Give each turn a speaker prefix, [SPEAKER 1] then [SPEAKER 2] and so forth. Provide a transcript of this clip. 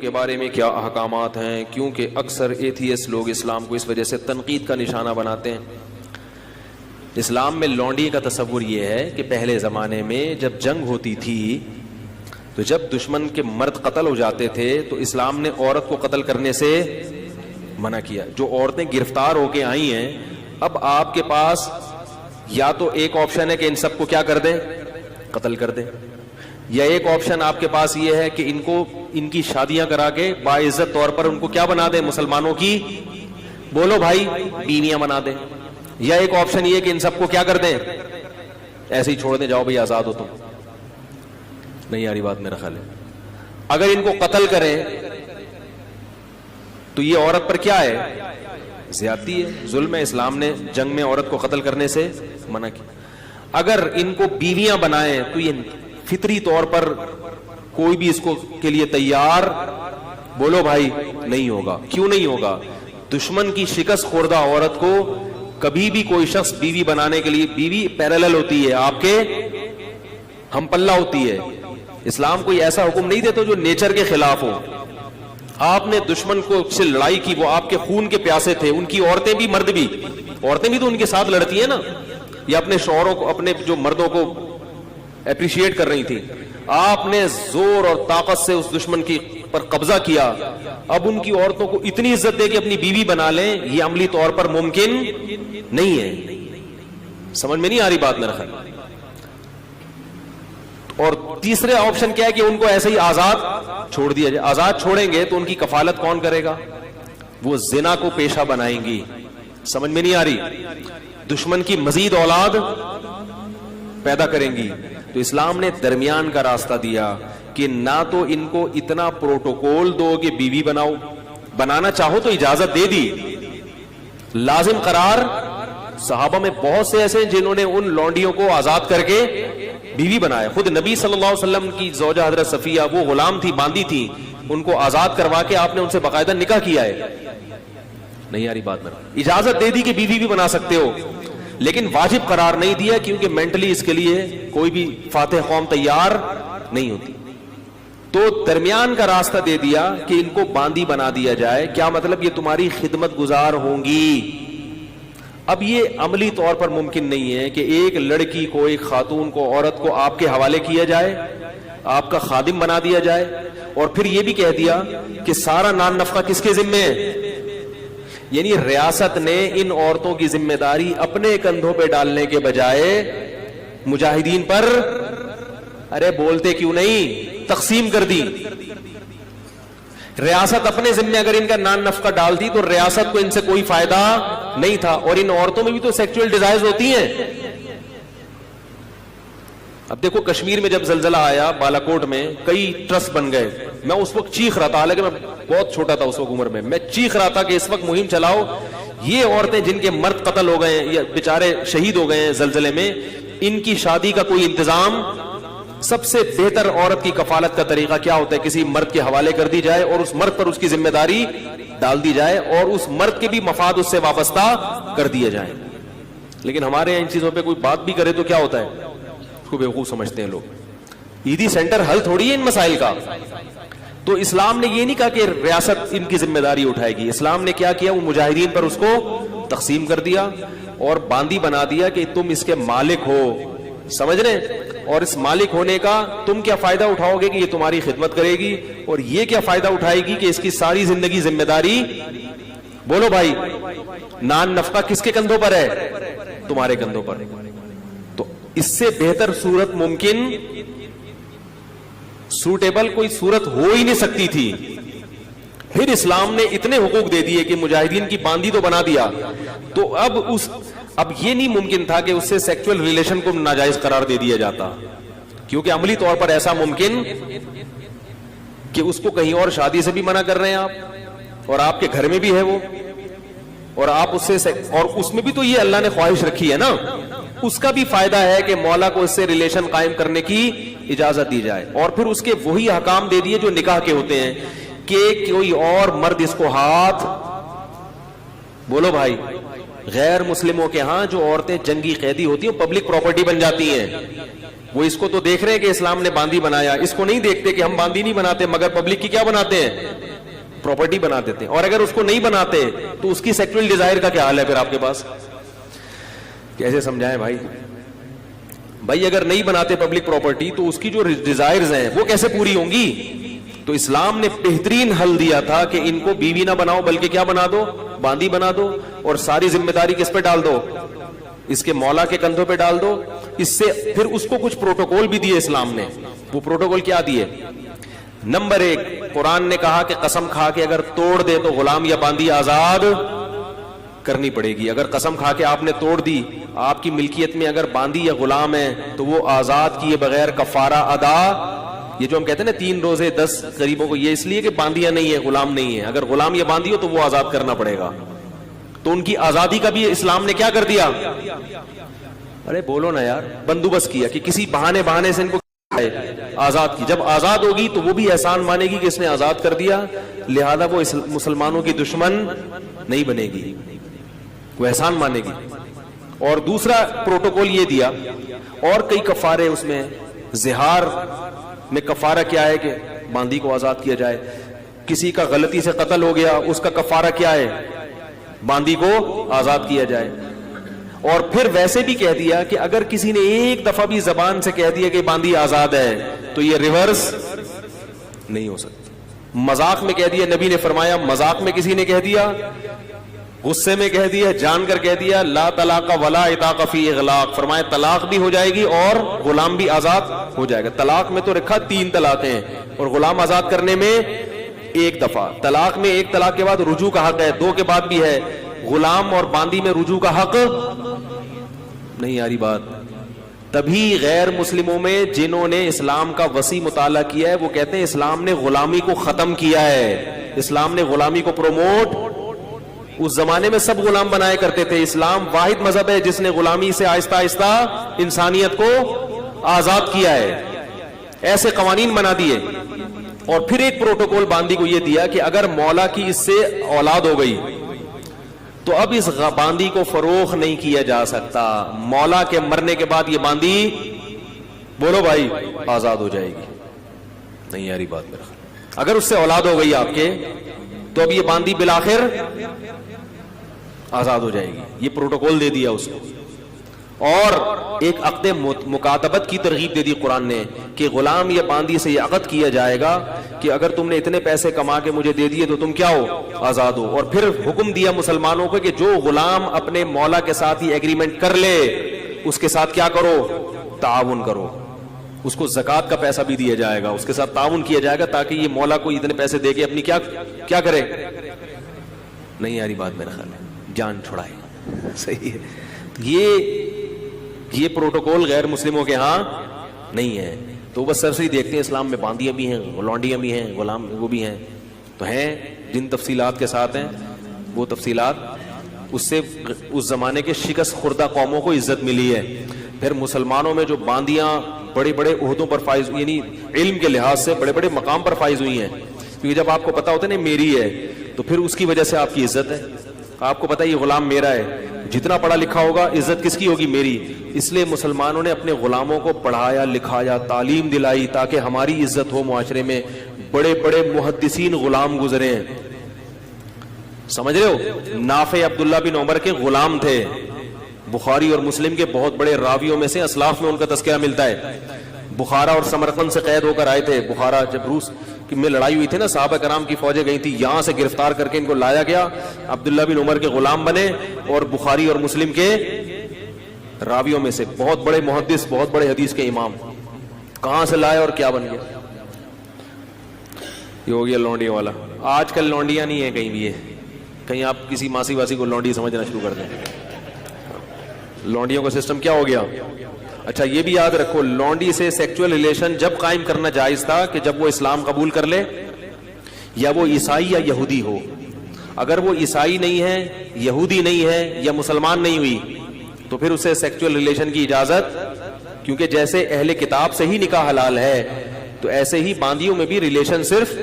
[SPEAKER 1] کے بارے میں کیا احکامات ہیں، کیونکہ اکثر ایتھیسٹ لوگ اسلام کو اس وجہ سے تنقید کا نشانہ بناتے ہیں۔ اسلام میں لونڈی کا تصور یہ ہے کہ پہلے زمانے میں جب جنگ ہوتی تھی تو جب دشمن کے مرد قتل ہو جاتے تھے تو اسلام نے عورت کو قتل کرنے سے منع کیا۔ جو عورتیں گرفتار ہو کے آئی ہیں، اب آپ کے پاس یا تو ایک آپشن ہے کہ ان سب کو کیا کر دیں، قتل کر دیں، یا ایک آپشن آپ کے پاس یہ ہے کہ ان کی شادیاں کرا کے باعزت طور پر ان کو کیا بنا دیں، مسلمانوں کی بولو بھائی بیویاں بنا دیں، یا ایک آپشن یہ کہ ان سب کو کیا کر دیں، ایسے ہی چھوڑ دیں، جاؤ بھائی آزاد ہو تم۔ نہیں آ رہی بات میرا خیال ہے۔ اگر ان کو قتل کریں تو یہ عورت پر کیا ہے، زیادتی ہے، ظلم ہے۔ اسلام نے جنگ میں عورت کو قتل کرنے سے منع کیا۔ اگر ان کو بیویاں بنائیں تو یہ فطری طور پر کوئی بھی اس کو کے لیے تیار بولو بھائی نہیں ہوگا۔ کیوں نہیں ہوگا؟ دشمن کی شکست خوردہ عورت کو کبھی بھی کوئی شخص بیوی بنانے کے لیے، بیوی پیرالل ہوتی ہے، آپ کے ہم پلہ ہوتی ہے۔ اسلام کوئی ایسا حکم نہیں دیتا جو نیچر کے خلاف ہو۔ آپ نے دشمن کو سے لڑائی کی، وہ آپ کے خون کے پیاسے تھے، ان کی عورتیں بھی مرد بھی، عورتیں بھی تو ان کے ساتھ لڑتی ہیں نا، یا اپنے شوہروں کو، اپنے جو مردوں کو اپریشیٹ کر رہی تھی۔ آپ نے زور اور طاقت سے اس دشمن کی پر قبضہ کیا، اب ان کی عورتوں کو اتنی عزت دے کہ اپنی بیوی بنا لیں، یہ عملی طور پر ممکن نہیں ہے۔ سمجھ میں نہیں آ رہی بات میرا خیال۔ اور تیسرے آپشن کیا ہے کہ ان کو ایسے ہی آزاد چھوڑ دیا جائے۔ آزاد چھوڑیں گے تو ان کی کفالت کون کرے گا؟ وہ زنا کو پیشہ بنائیں گی۔ سمجھ میں نہیں آ رہی؟ دشمن کی مزید اولاد پیدا کریں گی۔ تو اسلام نے درمیان کا راستہ دیا کہ نہ تو ان کو اتنا پروٹوکول دو کہ بیوی بناؤ، بنانا چاہو تو اجازت دے دی، لازم قرار۔ صحابہ میں بہت سے ایسے ہیں جنہوں نے ان لونڈیوں کو آزاد کر کے بیوی بنایا۔ خود نبی صلی اللہ علیہ وسلم کی زوجہ حضرت صفیہ، وہ غلام تھی، باندھی تھی، ان کو آزاد کروا کے آپ نے ان سے باقاعدہ نکاح کیا ہے۔ نہیں آ رہی بات میں؟ اجازت دے دی کہ بیوی بھی بنا سکتے ہو، لیکن واجب قرار نہیں دیا، کیونکہ مینٹلی اس کے لیے کوئی بھی فاتح قوم تیار نہیں ہوتی۔ تو درمیان کا راستہ دے دیا کہ ان کو باندی بنا دیا جائے۔ کیا مطلب؟ یہ تمہاری خدمت گزار ہوں گی۔ اب یہ عملی طور پر ممکن نہیں ہے کہ ایک لڑکی کو، ایک خاتون کو، عورت کو آپ کے حوالے کیا جائے، آپ کا خادم بنا دیا جائے، اور پھر یہ بھی کہہ دیا کہ سارا نان نفقہ کس کے ذمے ہے۔ یعنی ریاست نے ان عورتوں کی ذمہ داری اپنے کندھوں پہ ڈالنے کے بجائے مجاہدین پر، ارے بولتے کیوں نہیں، تقسیم کر دی۔ ریاست اپنے ذمہ اگر ان کا نان نفقہ ڈال دی تو ریاست کو ان سے کوئی فائدہ نہیں تھا۔ اور ان عورتوں میں بھی تو سیکچوئل ڈیزائرز ہوتی ہیں۔ اب دیکھو کشمیر میں جب زلزلہ آیا بالاکوٹ میں، کئی ٹرسٹ بن گئے۔ میں اس وقت چیخ رہا تھا، حالانکہ میں بہت چھوٹا تھا اس وقت عمر میں چیخ رہا تھا کہ اس وقت مہم چلاؤ، یہ عورتیں جن کے مرد قتل ہو گئے ہیں یا بیچارے شہید ہو گئے ہیں زلزلے میں، ان کی شادی کا کوئی انتظام۔ سب سے بہتر عورت کی کفالت کا طریقہ کیا ہوتا ہے؟ کسی مرد کے حوالے کر دی جائے اور اس مرد پر اس کی ذمہ داری ڈال دی جائے، اور اس مرد کے بھی مفاد اس سے وابستہ کر دیے جائیں۔ لیکن ہمارے ان چیزوں پہ کوئی بات بھی کرے تو کیا ہوتا ہے، اس کو بیوقوف سمجھتے ہیں لوگ۔ عیدی سینٹر حل تھوڑی ہے ان مسائل کا۔ تو اسلام نے یہ نہیں کہا کہ ریاست ان کی ذمہ داری اٹھائے گی۔ اسلام نے کیا کیا؟ وہ مجاہدین پر اس کو تقسیم کر دیا اور باندی بنا دیا کہ تم اس کے مالک ہو، سمجھ رہے؟ اور اس مالک ہونے کا تم کیا فائدہ اٹھاؤ گے کہ یہ تمہاری خدمت کرے گی، اور یہ کیا فائدہ اٹھائے گی کہ اس کی ساری زندگی ذمہ داری بولو بھائی نان نفقہ کس کے کندھوں پر ہے؟ تمہارے کندھوں پر۔ تو اس سے بہتر صورت ممکن، سوٹیبل کوئی صورت ہو ہی نہیں سکتی تھی۔ پھر اسلام نے اتنے حقوق دے دیے کہ مجاہدین کی باندی تو بنا دیا، تو اب یہ نہیں ممکن تھا کہ اس سے سیکچول ریلیشن کو ناجائز قرار دے دیا جاتا، کیونکہ عملی طور پر ایسا ممکن کہ اس کو کہیں اور شادی سے بھی منع کر رہے ہیں آپ، اور آپ کے گھر میں بھی ہے وہ، اور آپ اس سے، اور اس میں بھی تو یہ اللہ نے خواہش رکھی ہے نا، اس کا بھی فائدہ ہے کہ مولا کو اس سے ریلیشن قائم کرنے کی اجازت دی جائے۔ اور پھر اس کے وہی احکام دے دیے جو نکاح کے ہوتے ہیں کہ کوئی اور مرد اس کو ہاتھ بولو بھائی، غیر مسلموں کے ہاں جو عورتیں جنگی قیدی ہوتی ہیں پبلک پراپرٹی بن جاتی ہیں، وہ اس کو تو دیکھ رہے ہیں کہ اسلام نے باندی بنایا, اس کو نہیں دیکھتے کہ ہم باندی نہیں بناتے مگر پبلک کی کیا بناتے ہیں, پراپرٹی بنا دیتے ہیں. اور اگر اس کو نہیں بناتے تو اس کی سیکسول ڈیزائر کا کیا حال ہے پھر آپ کے پاس؟ کیسے سمجھائیں بھائی؟ بھائی اگر نہیں بناتے پبلک پراپرٹی تو اس کی جو ڈیزائرز ہیں وہ کیسے پوری ہوں گی؟ تو اسلام نے بہترین حل دیا تھا کہ ان کو بیوی نہ بناؤ بلکہ کیا بنا دو, باندی بنا دو, اور ساری ذمہ داری کس پہ ڈال دو, اس کے مولا کے کندھوں پہ ڈال دو. اس سے پھر اس کو کچھ پروٹوکول بھی دیے اسلام نے. وہ پروٹوکول کیا دیے؟ نمبر 1, قرآن نے کہا کہ قسم کھا کے اگر توڑ دے تو غلام یا باندی آزاد کرنی پڑے گی. اگر قسم کھا کے آپ نے توڑ دی, آپ کی ملکیت میں اگر باندی یا غلام ہے تو وہ آزاد کیے بغیر کفارہ ادا. یہ جو ہم کہتے ہیں نا 3 روزے 10 غریبوں کو, یہ اس لیے کہ باندیاں نہیں ہے, غلام نہیں ہے. اگر غلام یا باندی ہو تو وہ آزاد کرنا پڑے گا. تو ان کی آزادی کا بھی اسلام نے کیا کر دیا؟ ارے بولو نا یار, بندوبست کیا کہ کسی بہانے سے ان کو آزاد کی. جب آزاد ہوگی تو وہ بھی احسان مانے گی کہ اس نے آزاد کر دیا, لہذا وہ مسلمانوں کی دشمن نہیں بنے گی, وہ احسان مانے گی. اور دوسرا پروٹوکول یہ دیا, اور کئی کفارے اس میں. زہار میں کفارہ کیا ہے کہ باندی کو آزاد کیا جائے. کسی کا غلطی سے قتل ہو گیا, اس کا کفارہ کیا ہے؟ باندی کو آزاد کیا جائے. اور پھر ویسے بھی کہہ دیا کہ اگر کسی نے ایک دفعہ بھی زبان سے کہہ دیا کہ باندی آزاد ہے تو یہ ریورس نہیں ہو سکتا. مذاق میں کہہ دیا, نبی نے فرمایا مذاق میں کسی نے کہہ دیا, غصے میں کہہ دیا, جان کر کہہ دیا, لا طلاق ولا عتاق فی اغلاق, فرمایا طلاق بھی ہو جائے گی اور غلام بھی آزاد ہو جائے گا. طلاق میں تو رکھا 3 طلاقیں ہیں, اور غلام آزاد کرنے میں 1 دفعہ. طلاق میں 1 طلاق کے بعد رجوع کا حق ہے, 2 کے بعد بھی ہے. غلام اور باندی میں رجوع کا حق نہیں. آ رہی بات؟ تبھی غیر مسلموں میں جنہوں نے اسلام کا وسیع مطالعہ کیا ہے وہ کہتے ہیں اسلام نے غلامی کو ختم کیا ہے, اسلام نے غلامی کو پروموٹ. اس زمانے میں سب غلام بنائے کرتے تھے. اسلام واحد مذہب ہے جس نے غلامی سے آہستہ آہستہ انسانیت کو آزاد کیا ہے. ایسے قوانین بنا دیے. اور پھر ایک پروٹوکول باندی کو یہ دیا کہ اگر مولا کی اس سے اولاد ہو گئی تو اب اس باندی کو فروخت نہیں کیا جا سکتا. مولا کے مرنے کے بعد یہ باندی, بولو بھائی, آزاد ہو جائے گی. نہیں یاری بات میرا. اگر اس سے اولاد ہو گئی آپ کے تو اب یہ باندی بالآخر آزاد ہو جائے گی. یہ پروٹوکول دے دیا اس کو. اور ایک عقد مکاتبت کی ترغیب دے دی قرآن نے کہ غلام یا باندی سے یہ عقد کیا جائے گا کہ اگر تم نے اتنے پیسے کما کے مجھے دے دیے تو تم کیا ہو, آزاد ہو. اور پھر حکم دیا مسلمانوں کو کہ جو غلام اپنے مولا کے ساتھ یہ ایگریمنٹ کر لے اس کے ساتھ کیا کرو, تعاون کرو. اس کو زکوٰۃ کا پیسہ بھی دیا جائے گا, اس کے ساتھ تعاون کیا جائے گا تاکہ یہ مولا کو اتنے پیسے دے کے اپنی کیا کرے. نہیں یاری بات میرا خیال ہے, جان چھڑائے. صحیح ہے. یہ پروٹوکول غیر مسلموں کے ہاں نہیں ہے. تو بس سرسری دیکھتے ہیں اسلام میں باندیاں بھی ہیں, لونڈیاں بھی ہیں, غلام وہ بھی ہیں. تو ہیں جن تفصیلات کے ساتھ ہیں وہ تفصیلات, اس سے اس زمانے کے شکست خوردہ قوموں کو عزت ملی ہے. پھر مسلمانوں میں جو باندیاں بڑے بڑے عہدوں پر فائز, یعنی علم کے لحاظ سے بڑے بڑے مقام پر فائز ہوئی ہیں, کیونکہ جب آپ کو پتا ہوتا ہے نا میری ہے تو پھر اس کی وجہ سے آپ کی عزت ہے. آپ کو پتا ہے یہ غلام میرا ہے, جتنا پڑھا لکھا ہوگا عزت کس کی ہوگی, میری. اس لیے مسلمانوں نے اپنے غلاموں کو پڑھایا لکھایا, تعلیم دلائی تاکہ ہماری عزت ہو معاشرے میں. بڑے بڑے محدثین غلام گزرے ہیں, سمجھ رہے ہو. نافع عبداللہ بن عمر کے غلام تھے. بخاری اور مسلم کے بہت بڑے راویوں میں سے, اسلاف میں ان کا تذکرہ ملتا ہے. بخارا اور سمرقند سے قید ہو کر آئے تھے. بخارا جب روس میں لڑائی ہوئی تھی نا, صحابہ کرام کی فوجیں گئی تھی, یہاں سے گرفتار کر کے ان کو لایا گیا. عبداللہ بن عمر کے غلام بنے اور بخاری اور مسلم کے راویوں میں سے بہت بڑے محدث, بہت بڑے حدیث کے امام. کہاں سے لائے اور کیا بن گیا. یہ ہو گیا لونڈیوں والا. آج کل لونڈیاں نہیں ہیں کہیں بھی, ہے کہیں آپ کسی ماسی واسی کو لونڈی سمجھنا شروع کر دیں. لونڈیوں کا سسٹم کیا ہو گیا. اچھا یہ بھی یاد رکھو, لونڈی سے سیکچول ریلیشن جب قائم کرنا جائز تھا کہ جب وہ اسلام قبول کر لے یا وہ عیسائی یا یہودی ہو. اگر وہ عیسائی نہیں ہے, یہودی نہیں ہے یا مسلمان نہیں ہوئی تو پھر اسے سیکچول ریلیشن کی اجازت, کیونکہ جیسے اہل کتاب سے ہی نکاح حلال ہے تو ایسے ہی باندیوں میں بھی ریلیشن صرف